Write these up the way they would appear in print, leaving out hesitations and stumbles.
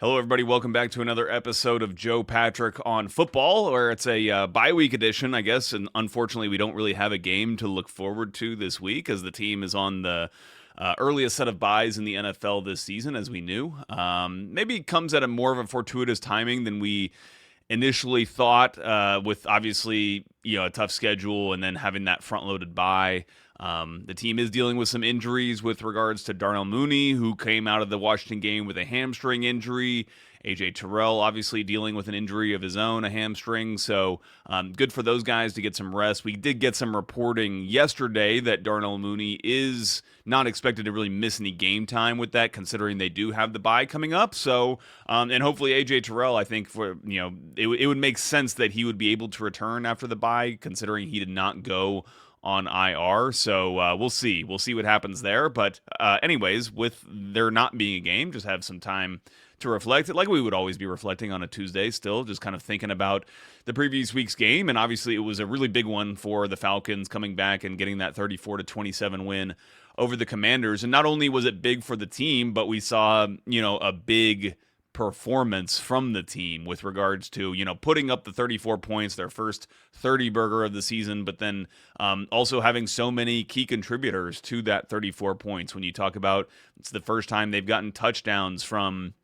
Hello, everybody. Welcome back to another episode of Joe Patrick on football, where it's a bye week edition, I guess. And unfortunately, we don't really have a game to look forward to this week as the team is on the earliest set of buys in the NFL this season, as we knew. Maybe it comes at a more of a fortuitous timing than we initially thought, with obviously a tough schedule and then having that front loaded bye. The team is dealing with some injuries with regards to Darnell Mooney, who came out of the Washington game with a hamstring injury. AJ Terrell obviously dealing with an injury of his own, a hamstring. So good for those guys to get some rest. We did get some reporting yesterday that Darnell Mooney is not expected to really miss any game time with that, considering they do have the bye coming up. So and hopefully AJ Terrell, I think it would make sense that he would be able to return after the bye, considering he did not go on IR. So we'll see. We'll see what happens there. But anyways, with there not being a game, just have some time to reflect, like we would always be reflecting on a Tuesday still, just kind of thinking about the previous week's game. And obviously it was a really big one for the Falcons coming back and getting that 34-27 win over the Commanders. And not only was it big for the team, but we saw, a big performance from the team with regards to, putting up the 34 points, their first 30 burger of the season, but then also having so many key contributors to that 34 points. When you talk about, it's the first time they've gotten touchdowns from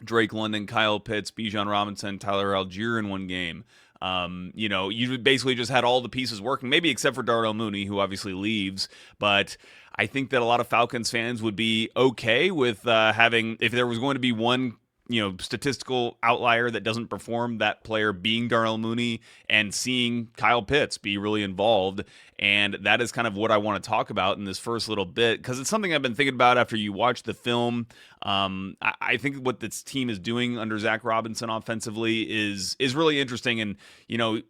Drake London, Kyle Pitts, Bijan Robinson, Tyler Algier in one game. You basically just had all the pieces working, maybe except for Darnell Mooney, who obviously leaves. But I think that a lot of Falcons fans would be okay with having, if there was going to be one statistical outlier that doesn't perform, that player being Darnell Mooney, and seeing Kyle Pitts be really involved. And that is kind of what I want to talk about in this first little bit, because it's something I've been thinking about after you watch the film. I think what this team is doing under Zac Robinson offensively is really interesting. And,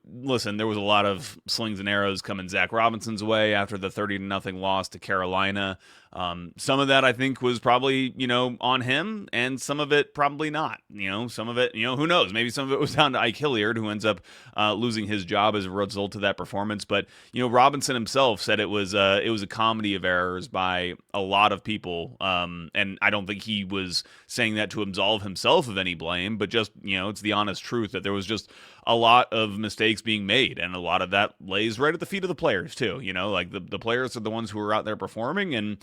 listen, there was a lot of slings and arrows coming Zac Robinson's way after the 30-0 loss to Carolina. Some of that I think was probably, on him, and some of it probably not. Some of it, who knows? Maybe some of it was down to Ike Hilliard, who ends up losing his job as a result of that performance. But, Robinson himself said it was a comedy of errors by a lot of people. And I don't think he was saying that to absolve himself of any blame, but just, it's the honest truth that there was just a lot of mistakes being made, and a lot of that lays right at the feet of the players too. Like the players are the ones who are out there performing. And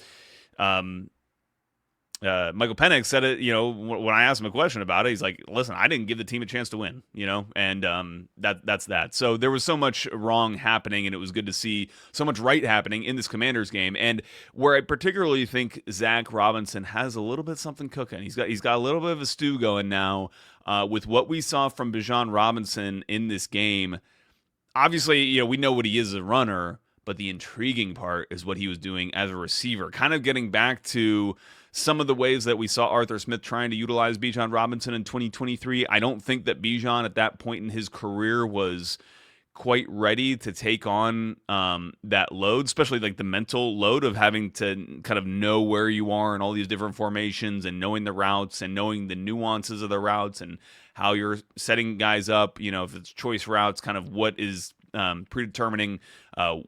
Michael Penix said it, when I asked him a question about it, he's like, listen, I didn't give the team a chance to win, and that's that. So there was so much wrong happening, and it was good to see so much right happening in this Commanders game. And where I particularly think Zac Robinson has a little bit something cooking. He's got a little bit of a stew going now with what we saw from Bijan Robinson in this game. Obviously, we know what he is as a runner, but the intriguing part is what he was doing as a receiver, kind of getting back to some of the ways that we saw Arthur Smith trying to utilize Bijan Robinson in 2023. I don't think that Bijan at that point in his career was quite ready to take on that load, especially like the mental load of having to kind of know where you are in all these different formations, and knowing the routes and knowing the nuances of the routes and how you're setting guys up, if it's choice routes, kind of what is predetermining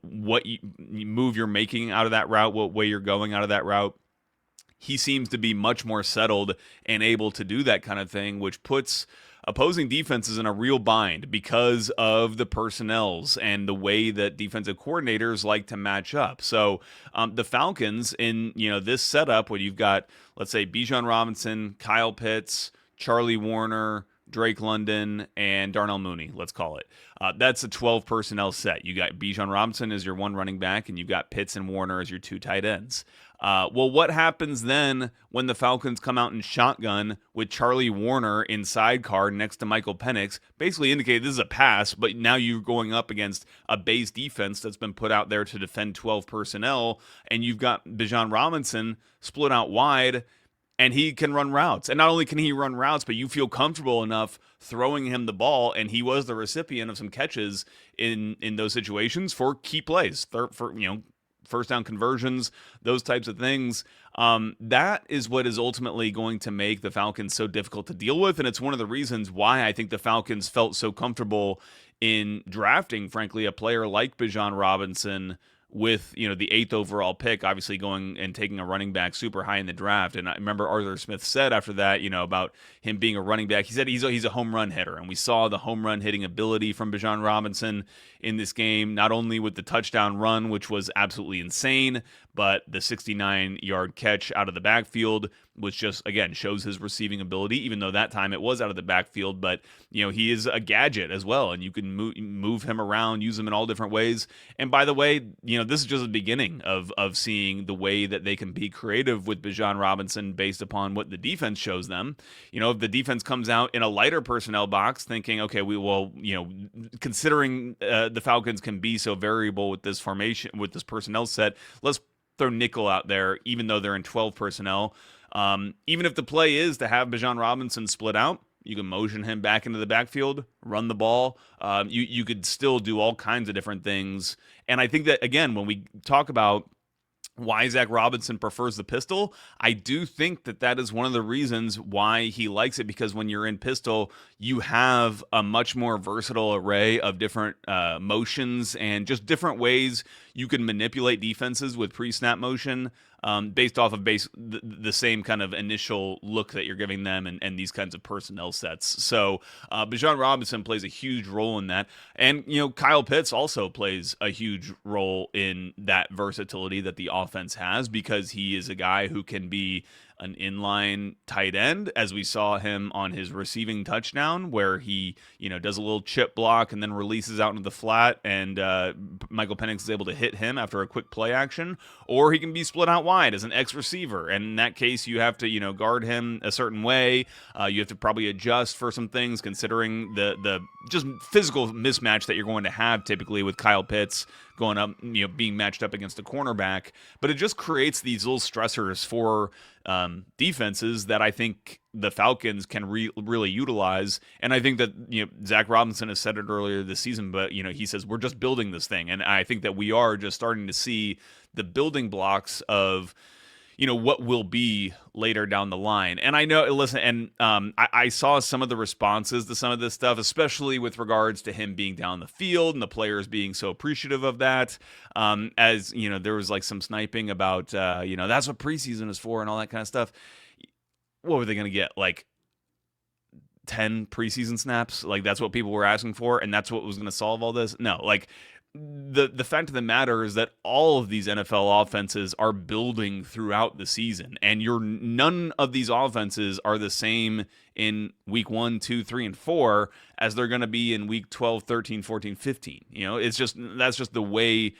what move you're making out of that route, what way you're going out of that route. He seems to be much more settled and able to do that kind of thing, which puts opposing defenses in a real bind because of the personnels and the way that defensive coordinators like to match up. So the Falcons in this setup, where you've got, let's say, Bijan Robinson, Kyle Pitts, Charlie Warner, Drake London, and Darnell Mooney, let's call it. That's a 12 personnel set. You got Bijan Robinson as your one running back, and you've got Pitts and Warner as your two tight ends. Well, what happens then when the Falcons come out in shotgun with Charlie Warner in sidecar next to Michael Penix? Basically indicate this is a pass, but now you're going up against a base defense that's been put out there to defend 12 personnel, and you've got Bijan Robinson split out wide, and he can run routes. And not only can he run routes, but you feel comfortable enough throwing him the ball, and he was the recipient of some catches in those situations for key plays, first down conversions, those types of things. That is what is ultimately going to make the Falcons so difficult to deal with, and it's one of the reasons why I think the Falcons felt so comfortable in drafting, frankly, a player like Bijan Robinson with, the 8th overall pick, obviously going and taking a running back super high in the draft. And I remember Arthur Smith said after that, about him being a running back, he said he's a home run hitter. And we saw the home run hitting ability from Bijan Robinson in this game, not only with the touchdown run, which was absolutely insane, but the 69-yard catch out of the backfield, which just, again, shows his receiving ability, even though that time it was out of the backfield. But, he is a gadget as well, and you can move him around, use him in all different ways. And by the way, this is just the beginning of seeing the way that they can be creative with Bijan Robinson based upon what the defense shows them. If the defense comes out in a lighter personnel box thinking, okay, considering the Falcons can be so variable with this formation, with this personnel set, let's throw nickel out there, even though they're in 12 personnel. Even if the play is to have Bijan Robinson split out, you can motion him back into the backfield, run the ball. You could still do all kinds of different things. And I think that, again, when we talk about why Zac Robinson prefers the pistol, I do think that is one of the reasons why he likes it, because when you're in pistol, you have a much more versatile array of different motions and just different ways you can manipulate defenses with pre-snap motion, based off of the same kind of initial look that you're giving them and these kinds of personnel sets. So Bijan Robinson plays a huge role in that. And, Kyle Pitts also plays a huge role in that versatility that the offense has, because he is a guy who can be an inline tight end, as we saw him on his receiving touchdown, where he, does a little chip block and then releases out into the flat, and Michael Penix is able to hit him after a quick play action. Or he can be split out wide as an X receiver, and in that case, you have to, guard him a certain way. You have to probably adjust for some things, considering the just physical mismatch that you're going to have typically with Kyle Pitts going up, being matched up against a cornerback. But it just creates these little stressors for defenses that I think the Falcons can really utilize. And I think that, Zac Robinson has said it earlier this season, but, he says, we're just building this thing. And I think that we are just starting to see the building blocks of, what will be later down the line. And I know, listen, and I saw some of the responses to some of this stuff, especially with regards to him being down the field and the players being so appreciative of that. As, there was like some sniping about, that's what preseason is for and all that kind of stuff. What were they going to get? Like 10 preseason snaps? Like that's what people were asking for, and that's what was going to solve all this? No, like the fact of the matter is that all of these NFL offenses are building throughout the season, and none of these offenses are the same in week 1, 2, 3, and 4 as they're going to be in week 12, 13, 14, 15. That's just the way.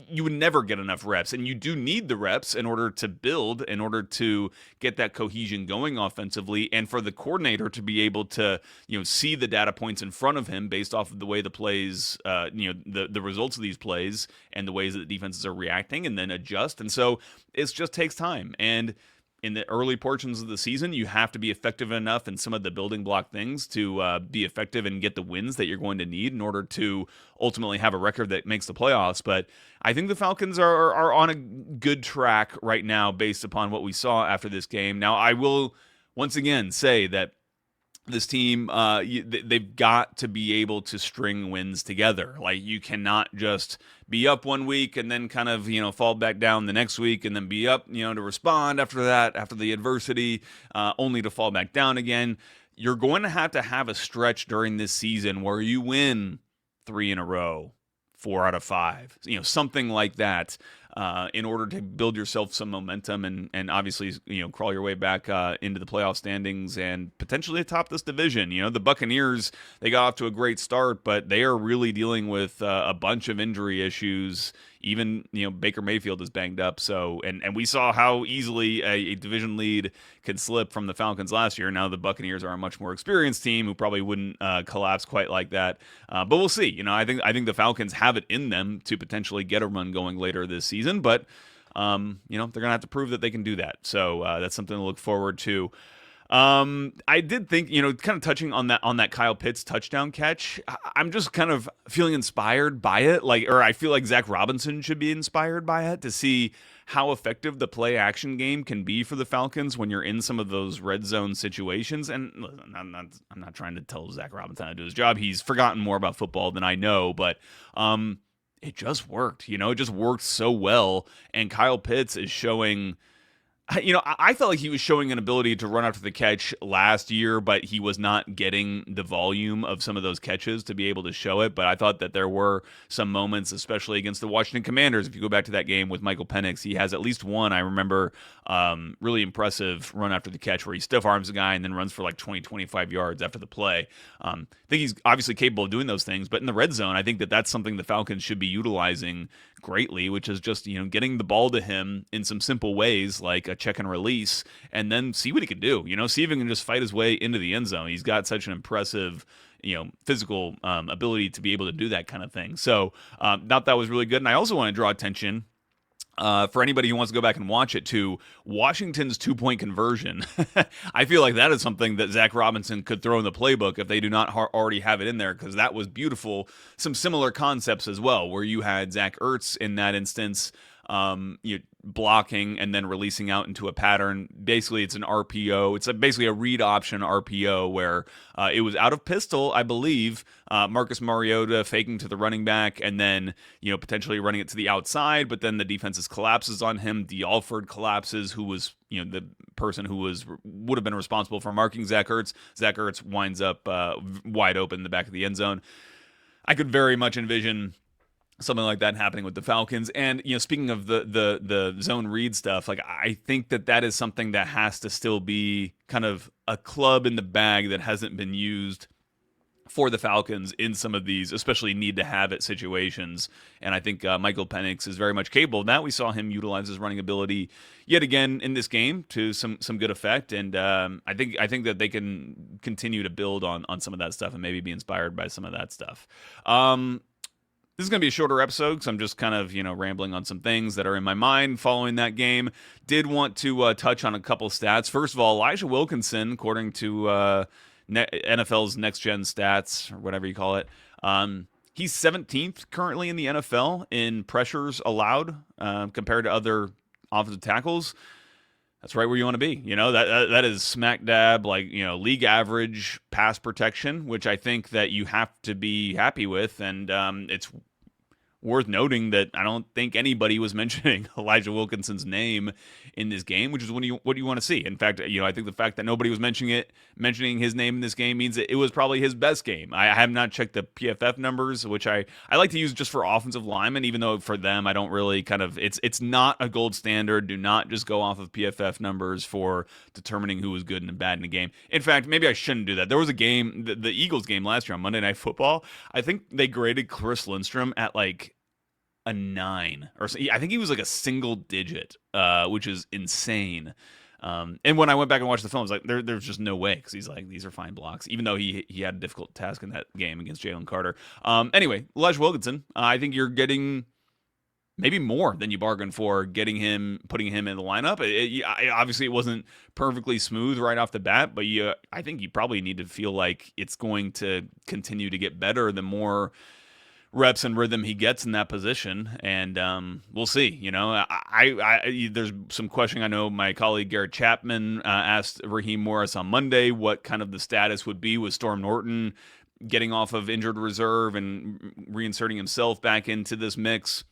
You would never get enough reps, and you do need the reps in order to build, in order to get that cohesion going offensively, and for the coordinator to be able to, see the data points in front of him based off of the way the plays, the results of these plays and the ways that the defenses are reacting, and then adjust. And so it just takes time. And in the early portions of the season, you have to be effective enough in some of the building block things to be effective and get the wins that you're going to need in order to ultimately have a record that makes the playoffs. But I think the Falcons are on a good track right now based upon what we saw after this game. Now, I will once again say that this team, they've got to be able to string wins together. Like, you cannot just be up one week and then kind of, fall back down the next week and then be up, to respond after that, after the adversity, only to fall back down again. You're going to have a stretch during this season where you win 3 in a row, 4 out of 5, something like that. In order to build yourself some momentum and obviously, crawl your way back into the playoff standings and potentially atop this division. The Buccaneers, they got off to a great start, but they are really dealing with a bunch of injury issues. Even, Baker Mayfield is banged up. So, and we saw how easily a division lead can slip from the Falcons last year. Now the Buccaneers are a much more experienced team who probably wouldn't collapse quite like that. But we'll see. I think the Falcons have it in them to potentially get a run going later this season. But, they're going to have to prove that they can do that. So that's something to look forward to. I did think, kind of touching on that Kyle Pitts touchdown catch, I'm just kind of feeling inspired by it. Or I feel like Zac Robinson should be inspired by it to see how effective the play action game can be for the Falcons when you're in some of those red zone situations. And listen, I'm not trying to tell Zac Robinson how to do his job. He's forgotten more about football than I know, but, it just worked. It just worked so well. And Kyle Pitts is showing. I felt like he was showing an ability to run after the catch last year, but he was not getting the volume of some of those catches to be able to show it. But I thought that there were some moments, especially against the Washington Commanders. If you go back to that game with Michael Penix, he has at least one, I remember, really impressive run after the catch where he stiff arms a guy and then runs for like 20, 25 yards after the play. I think he's obviously capable of doing those things, but in the red zone, I think that that's something the Falcons should be utilizing greatly, which is just, getting the ball to him in some simple ways, like a check and release, and then see what he can do. See if he can just fight his way into the end zone. He's got such an impressive, physical ability to be able to do that kind of thing. So thought that was really good. And I also want to draw attention for anybody who wants to go back and watch it, to Washington's 2-point conversion. I feel like that is something that Zac Robinson could throw in the playbook if they do not already have it in there, because that was beautiful. Some similar concepts as well, where you had Zach Ertz in that instance, blocking and then releasing out into a pattern. Basically, it's an RPO. It's basically a read option RPO where it was out of pistol, I believe. Marcus Mariota faking to the running back and then, potentially running it to the outside, but then the defense collapses on him. D. Alford collapses, who was, the person who would have been responsible for marking Zach Ertz. Zach Ertz winds up wide open in the back of the end zone. I could very much envision something like that happening with the Falcons. And, speaking of the zone read stuff, like, I think that is something that has to still be kind of a club in the bag that hasn't been used for the Falcons in some of these, especially need to have it situations. And I think Michael Penix is very much capable of that. We saw him utilize his running ability yet again in this game to some good effect. And I think that they can continue to build on some of that stuff and maybe be inspired by some of that stuff. This is going to be a shorter episode because I'm just kind of, rambling on some things that are in my mind following that game. Did want to touch on a couple stats. First of all, Elijah Wilkinson, according to NFL's Next Gen Stats, or whatever you call it, he's 17th currently in the NFL in pressures allowed compared to other offensive tackles. That's right where you want to be. That is smack dab, like, league average pass protection, which I think that you have to be happy with. And it's worth noting that I don't think anybody was mentioning Elijah Wilkinson's name in this game, which is what you want to see. In fact, I think the fact that nobody was mentioning his name in this game means that it was probably his best game. I have not checked the PFF numbers, which I like to use just for offensive linemen, even though for them I don't really it's not a gold standard. Do not just go off of PFF numbers for determining who was good and bad in a game. In fact, maybe I shouldn't do that. There was a game, the Eagles game last year on Monday Night Football. I think they graded Chris Lindstrom at like a 9 or so. I think he was like a single digit, which is insane. And when I went back and watched the film, I was like, there's just no way, because he's like, these are fine blocks, even though he had a difficult task in that game against Jalen Carter. Anyway, Elijah Wilkinson, I think you're getting maybe more than you bargained for, putting him in the lineup. Obviously, it wasn't perfectly smooth right off the bat, but I think you probably need to feel like it's going to continue to get better the more reps and rhythm he gets in that position, and we'll see. There's some questioning. I know my colleague Garrett Chapman asked Raheem Morris on Monday what kind of the status would be with Storm Norton getting off of injured reserve and reinserting himself back into this mix.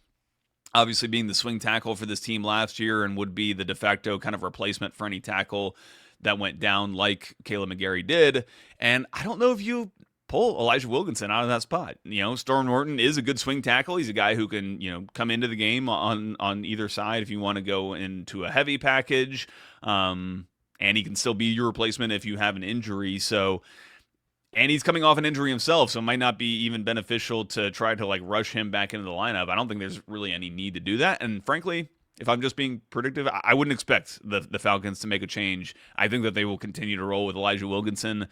Obviously being the swing tackle for this team last year and would be the de facto kind of replacement for any tackle that went down like Kaleb McGary did. And I don't know if you pull Elijah Wilkinson out of that spot. Storm Norton is a good swing tackle. He's a guy who can, come into the game on either side if you want to go into a heavy package. And he can still be your replacement if you have an injury. And he's coming off an injury himself, so it might not be even beneficial to try to rush him back into the lineup. I don't think there's really any need to do that. And frankly, if I'm just being predictive, I wouldn't expect the Falcons to make a change. I think that they will continue to roll with Elijah Wilkinson.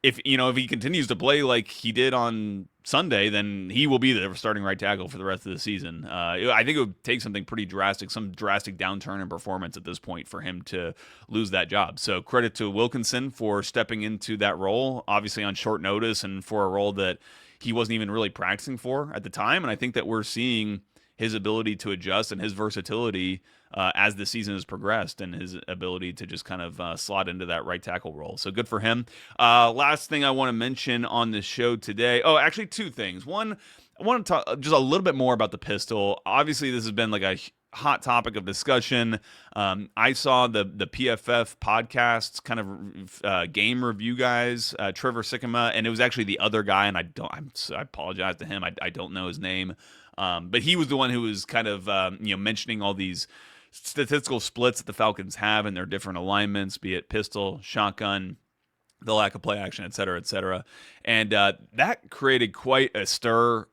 If he continues to play like he did on Sunday, then he will be the starting right tackle for the rest of the season. I think it would take something pretty drastic, some drastic downturn in performance at this point for him to lose that job. So credit to Wilkinson for stepping into that role, obviously on short notice, and for a role that he wasn't even really practicing for at the time. And I think that we're seeing his ability to adjust and his versatility as the season has progressed, and his ability to just kind of slot into that right tackle role. So good for him. Last thing I want to mention on this show today. Oh, actually, two things. One, I want to talk just a little bit more about the pistol. Obviously, this has been like a hot topic of discussion. I saw the PFF podcasts kind of game review guys, Trevor Sikkema, and it was actually the other guy, and I apologize to him. I don't know his name, but he was the one who was kind of mentioning all these statistical splits that the Falcons have in their different alignments, be it pistol, shotgun, the lack of play action, et cetera, et cetera. And that created quite a stir.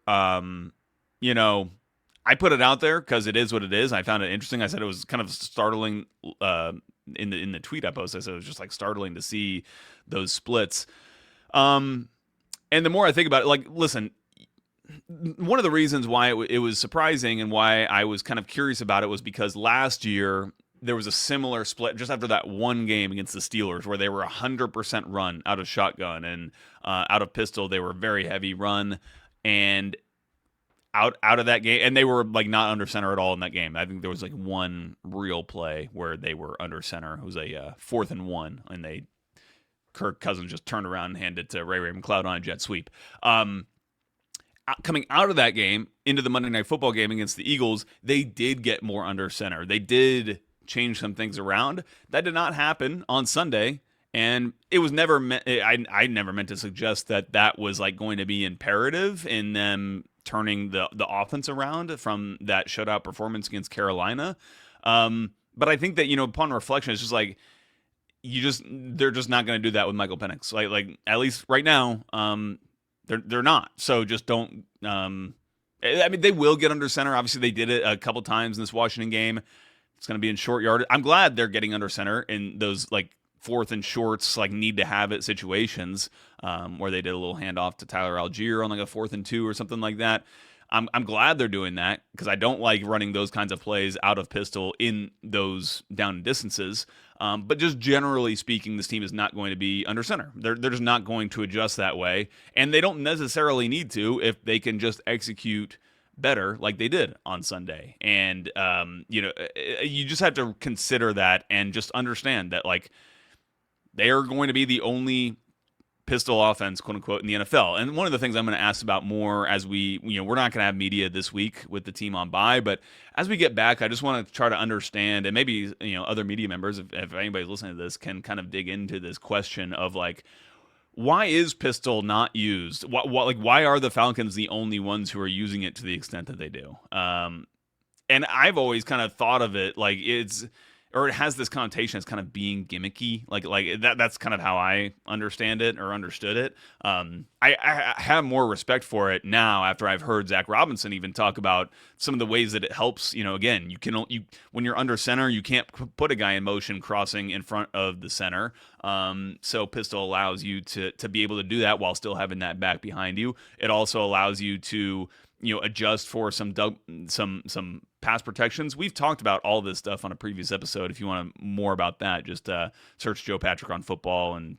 I put it out there because it is what it is. I found it interesting. I said it was kind of startling in the tweet I posted. I said it was just like startling to see those splits. And the more I think about it, like, listen, one of the reasons why it was surprising and why I was kind of curious about it was because last year there was a similar split just after that one game against the Steelers where they were 100% run out of shotgun, and out of pistol they were very heavy run, and out of that game, and they were like not under center at all in that game. I think there was like one real play where they were under center. It was a 4th and 1, and Kirk Cousins just turned around and handed it to Ray McCloud on a jet sweep. Coming out of that game into the Monday Night Football game against the Eagles, they did get more under center. They did change some things around. That did not happen on Sunday, and it was never meant. I never meant to suggest that was like going to be imperative in them turning the offense around from that shutout performance against Carolina. But I think that upon reflection, it's just like they're just not going to do that with Michael Penix. Like at least right now. They're not. So just don't. I mean, they will get under center. Obviously, they did it a couple times in this Washington game. It's going to be in short yard. I'm glad they're getting under center in those like 4th and shorts, like need to have it situations where they did a little handoff to Tyler Algier on like a 4th and 2 or something like that. I'm glad they're doing that because I don't like running those kinds of plays out of pistol in those down distances. But just generally speaking, this team is not going to be under center. They're just not going to adjust that way, and they don't necessarily need to if they can just execute better like they did on Sunday. And you just have to consider that and just understand that like they are going to be the only pistol offense, quote unquote, in the NFL. And one of the things I'm going to ask about more as we're not going to have media this week with the team on bye, but as we get back, I just want to try to understand, and maybe other media members, if anybody's listening to this, can kind of dig into this question of like, why is pistol not used? Why are the Falcons the only ones who are using it to the extent that they do? And I've always kind of thought of it like it has this connotation as kind of being gimmicky, like that's kind of how I understand it or understood it. I have more respect for it now after I've heard Zac Robinson even talk about some of the ways that it helps. Again, when you're under center, you can't put a guy in motion crossing in front of the center. So pistol allows you to be able to do that while still having that back behind you. It also allows you to adjust for some pass protections. We've talked about all this stuff on a previous episode. If you want more about that, just search Joe Patrick on football and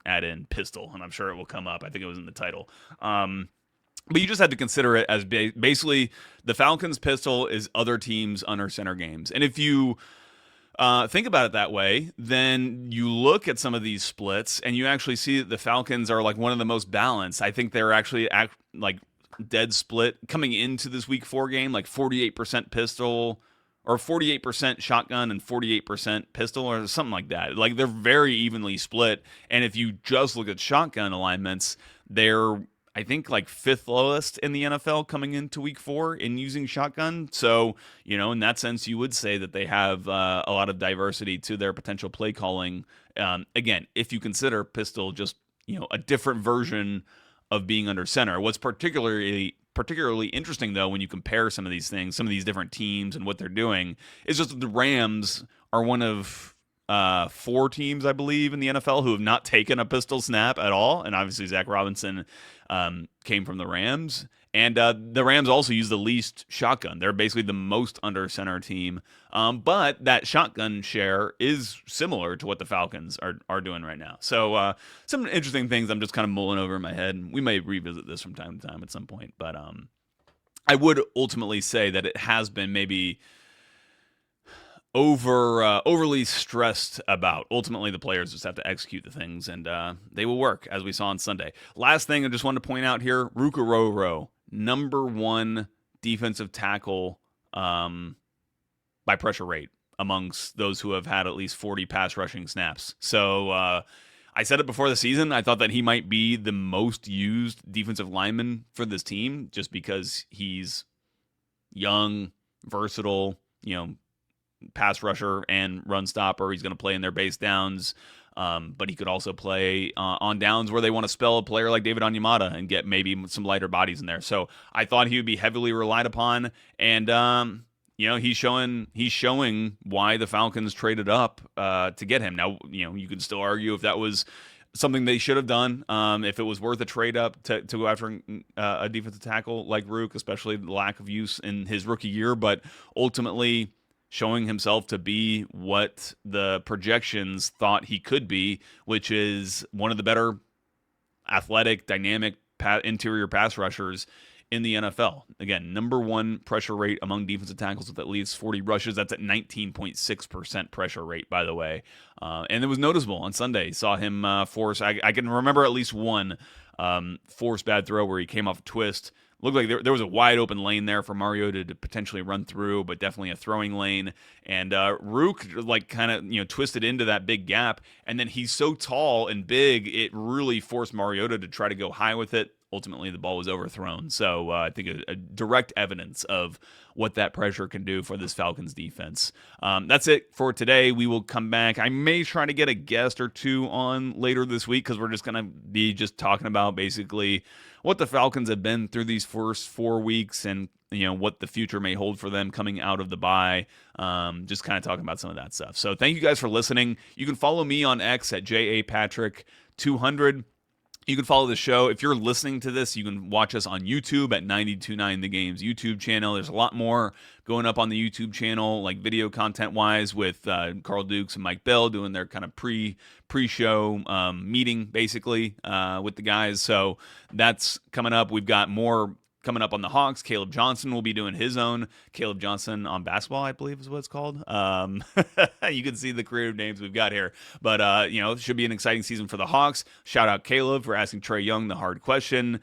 add in pistol, and I'm sure it will come up. I think it was in the title. But you just have to consider it as basically the Falcons' pistol is other teams' under center games. And if you think about it that way, then you look at some of these splits and you actually see that the Falcons are like one of the most balanced. I think they're actually like dead split coming into this week 4 game, like 48% pistol or 48% shotgun and 48% pistol or something like that. Like they're very evenly split. And if you just look at shotgun alignments, they're, I think, like 5th lowest in the NFL coming into week 4 in using shotgun. So, in that sense, you would say that they have a lot of diversity to their potential play calling. Again, if you consider pistol just, a different version of being under center. What's particularly interesting, though, when you compare some of these things, some of these different teams and what they're doing, is just that the Rams are one of 4 teams, I believe, in the NFL who have not taken a pistol snap at all. And obviously, Zac Robinson came from the Rams. And the Rams also use the least shotgun. They're basically the most under center team. But that shotgun share is similar to what the Falcons are doing right now. So some interesting things I'm just kind of mulling over in my head. We may revisit this from time to time at some point. But I would ultimately say that it has been maybe overly stressed about. Ultimately, the players just have to execute the things, and they will work, as we saw on Sunday. Last thing I just wanted to point out here: Ruke Orhorhoro, number one defensive tackle by pressure rate amongst those who have had at least 40 pass rushing snaps. So I said it before the season. I thought that he might be the most used defensive lineman for this team, just because he's young, versatile, pass rusher and run stopper. He's going to play in their base downs, but he could also play on downs where they want to spell a player like David Onyemata and get maybe some lighter bodies in there. So I thought he would be heavily relied upon, and he's showing why the Falcons traded up to get him. Now, you could still argue if that was something they should have done, if it was worth a trade up to go after a defensive tackle like Ruke, especially the lack of use in his rookie year. But ultimately, showing himself to be what the projections thought he could be, which is one of the better athletic, dynamic interior pass rushers in the NFL. Again, number one pressure rate among defensive tackles with at least 40 rushes. That's at 19.6% pressure rate, by the way. And it was noticeable on Sunday. Saw him force, I can remember at least one forced bad throw where he came off a twist. Looked like there was a wide open lane there for Mariota to potentially run through, but definitely a throwing lane. And Ruke kind of twisted into that big gap, and then he's so tall and big, it really forced Mariota to try to go high with it. Ultimately, the ball was overthrown. So I think a direct evidence of what that pressure can do for this Falcons defense. That's it for today. We will come back. I may try to get a guest or two on later this week, because we're just going to be just talking about basically what the Falcons have been through these first 4 weeks, and what the future may hold for them coming out of the bye. Just kind of talking about some of that stuff. So thank you guys for listening. You can follow me on X at JAPatrick200. You can follow the show. If you're listening to this, you can watch us on YouTube at 92.9 The Game's YouTube channel. There's a lot more going up on the YouTube channel, like video content-wise, with Carl Dukes and Mike Bell doing their kind of pre-show meeting, basically, with the guys. So that's coming up. We've got more coming up on the Hawks. Caleb Johnson will be doing his own Caleb Johnson on basketball, I believe is what it's called. You can see the creative names we've got here. But, it should be an exciting season for the Hawks. Shout out Caleb for asking Trae Young the hard question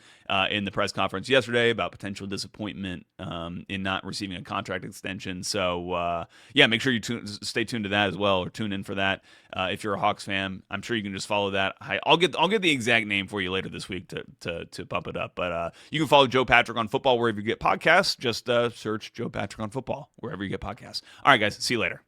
in the press conference yesterday about potential disappointment in not receiving a contract extension. So, make sure you stay tuned to that as well, or tune in for that if you're a Hawks fan. I'm sure you can just follow that. I'll get the exact name for you later this week to pump it up. But you can follow Joe Patrick on Football wherever you get podcasts. Just search Joe Patrick on Football wherever you get podcasts. All right, guys. See you later.